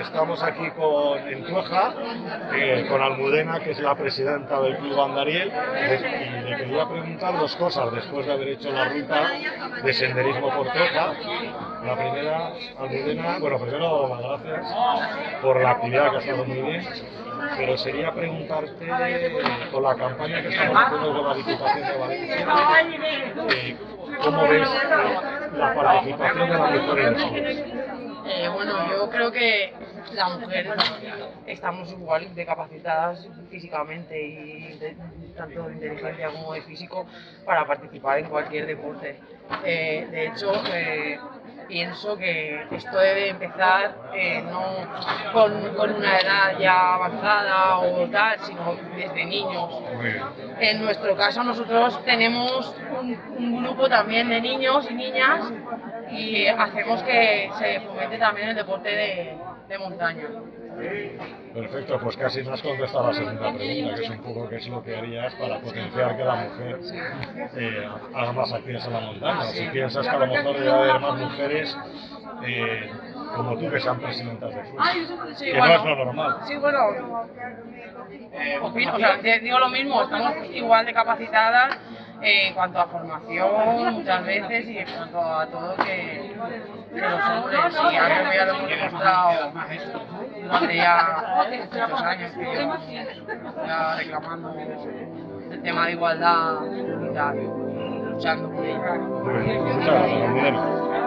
estamos aquí en Tueja, con Almudena, que es la presidenta del Club Andariel, y le quería preguntar dos cosas después de haber hecho la ruta de senderismo por Tueja. La primera, Almudena, bueno, primero las gracias por la actividad, que ha estado muy bien, pero sería preguntarte, con la campaña que estamos haciendo con la Diputación de Valencia, ¿cómo ves la participación de la mujer en esto? Bueno, yo creo que las mujeres estamos igual de capacitadas físicamente y tanto de inteligencia como de físico para participar en cualquier deporte. De hecho, pienso que esto debe empezar no con una edad ya avanzada o tal, sino desde niños. En nuestro caso, nosotros tenemos un grupo también de niños y niñas y hacemos que se fomente también el deporte de montaña. Perfecto, pues casi me has contestado la segunda pregunta, que es un poco qué es lo que harías para potenciar que la mujer haga más actividades en la montaña. Si piensas que a lo mejor debe haber más mujeres como tú que sean presidentas de club, Sí, que bueno, no es lo normal. Sí, bueno, opino, o sea, digo lo mismo, estamos igual de capacitadas en cuanto a formación muchas veces y en cuanto a todo que los hombres, y algo ya lo hemos demostrado durante ya muchos años que llevamos ya reclamando el tema de igualdad y tal, luchando por ello. Muy bien, muchas gracias, Almudena.